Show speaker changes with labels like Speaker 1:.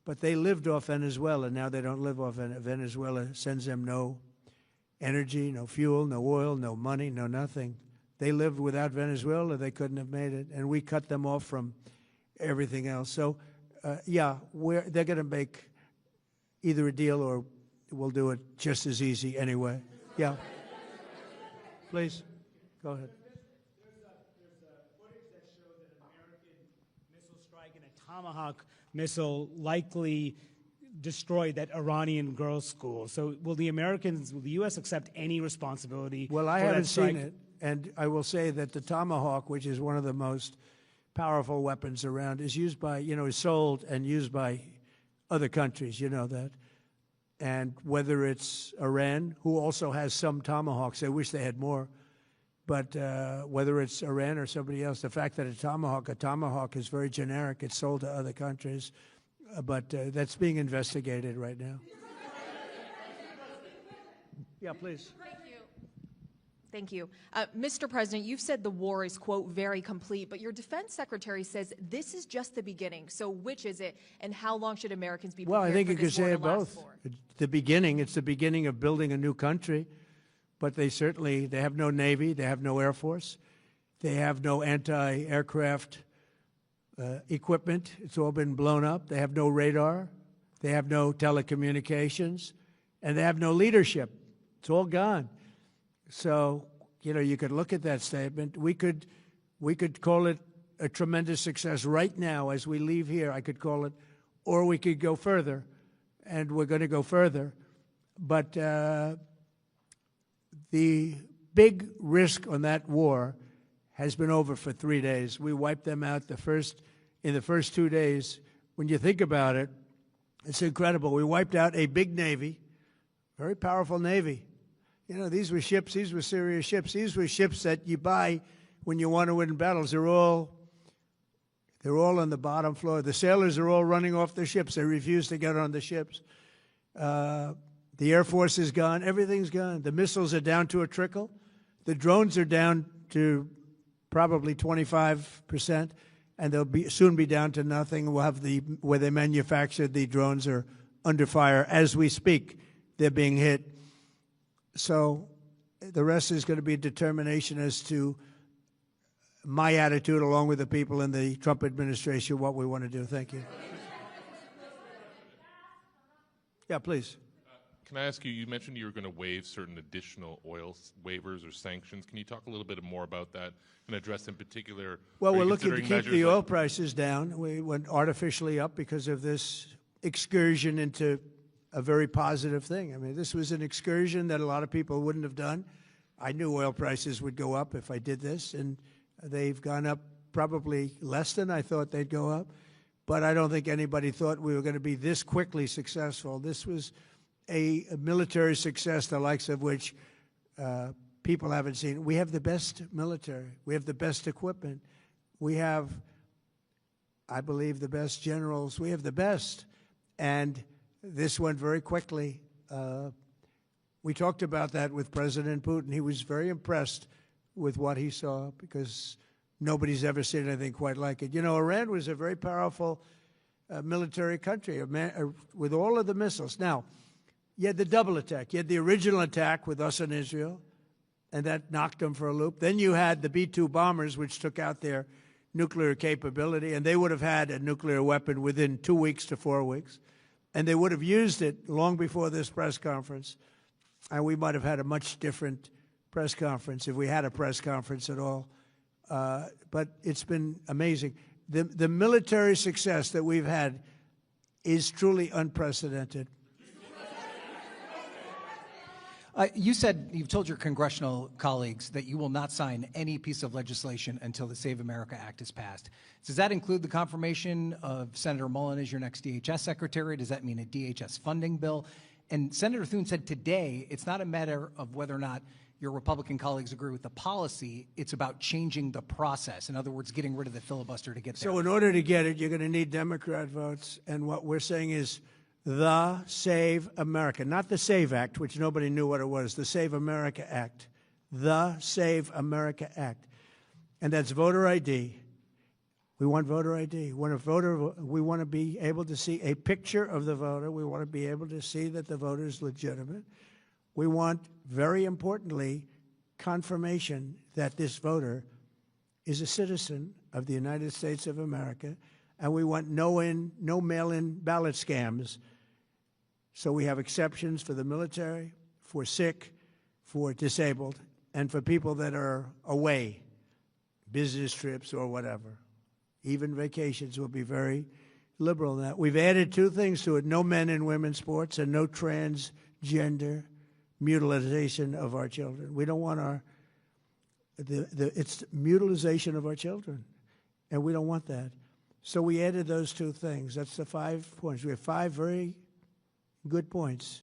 Speaker 1: but they lived off Venezuela. Now they don't live off Venezuela. Sends them no energy, no fuel, no oil, no money, no nothing. They lived without Venezuela. They couldn't have made it, and we cut them off from everything else. So, yeah, they're going to make either a deal or we'll do it just as easy anyway. Yeah. Please, go ahead.
Speaker 2: There's footage that shows that an American missile strike and a Tomahawk missile likely destroyed that Iranian girls' school. So will the U.S. accept any responsibility?
Speaker 1: Well, I haven't seen it, and I will say that the Tomahawk, which is one of the most powerful weapons around, is used by, is sold and used by other countries, you know that. And whether it's Iran, who also has some Tomahawks, I wish they had more, but whether it's Iran or somebody else, the fact that a Tomahawk is very generic. It's sold to other countries, but that's being investigated right now. Yeah, please.
Speaker 3: Thank you. Mr. President, you've said the war is, quote, very complete, but your defense secretary says this is just the beginning. So which is it, and how long should Americans be prepared
Speaker 1: Well, I think
Speaker 3: for
Speaker 1: you could say it both. It's the beginning of building a new country, but they have no Navy, they have no Air Force, they have no anti-aircraft equipment. It's all been blown up. They have no radar, they have no telecommunications, and they have no leadership. It's all gone. So, you could look at that statement. We could call it a tremendous success right now as we leave here. I could call it, or we could go further, and we're going to go further. But the big risk on that war has been over for 3 days. We wiped them out in the first 2 days. When you think about it, it's incredible. We wiped out a big Navy, very powerful Navy. These were ships. These were serious ships. These were ships that you buy when you want to win battles. They're all on the bottom floor. The sailors are all running off their ships. They refuse to get on the ships. The Air Force is gone. Everything's gone. The missiles are down to a trickle. The drones are down to probably 25%, and they'll soon be down to nothing. We'll have where they manufactured the drones are under fire as we speak. They're being hit. So the rest is going to be determination as to my attitude, along with the people in the Trump administration, what we want to do. Thank you. Yeah, please.
Speaker 4: Can I ask you, you mentioned you were going to waive certain additional oil waivers or sanctions. Can you talk a little bit more about that and address in particular?
Speaker 1: Well, we're looking to keep the oil prices down. We went artificially up because of this excursion into a very positive thing. I mean, this was an excursion that a lot of people wouldn't have done. I knew oil prices would go up if I did this, and they've gone up probably less than I thought they'd go up. But I don't think anybody thought we were going to be this quickly successful. This was a military success, the likes of which people haven't seen. We have the best military. We have the best equipment. We have, I believe, the best generals. We have the best. And this went very quickly. We talked about that with President Putin. He was very impressed with what he saw because nobody's ever seen anything quite like it. Iran was a very powerful military country with all of the missiles. Now, you had the double attack. You had the original attack with us and Israel, and that knocked them for a loop. Then you had the B-2 bombers, which took out their nuclear capability, and they would have had a nuclear weapon within 2 weeks to 4 weeks. And they would have used it long before this press conference, and we might have had a much different press conference if we had a press conference at all. But it's been amazing. The military success that we've had is truly unprecedented.
Speaker 5: You've told your congressional colleagues that you will not sign any piece of legislation until the Save America Act is passed. Does that include the confirmation of Senator Mullen as your next DHS secretary? Does that mean a DHS funding bill? And Senator Thune said today it's not a matter of whether or not your Republican colleagues agree with the policy. It's about changing the process. In other words, getting rid of the filibuster to get there.
Speaker 1: So in order to get it, you're going to need Democrat votes. And what we're saying is the Save America, not the SAVE Act, which nobody knew what it was, the Save America Act, the Save America Act. And that's voter ID, We want voter ID. When a voter, we want to be able to see a picture of the voter. We want to be able to see that the voter is legitimate. We want, very importantly, confirmation that this voter is a citizen of the United States of America, and we want no mail-in ballot scams. So we have exceptions for the military, for sick, for disabled, and for people that are away, business trips or whatever. Even vacations will be very liberal in that. We've added two things to it: no men and women's sports and no transgender mutilization of our children. We don't want it's mutilization of our children, and we don't want that. So we added those two things. That's the 5 points. We have 5 very good points.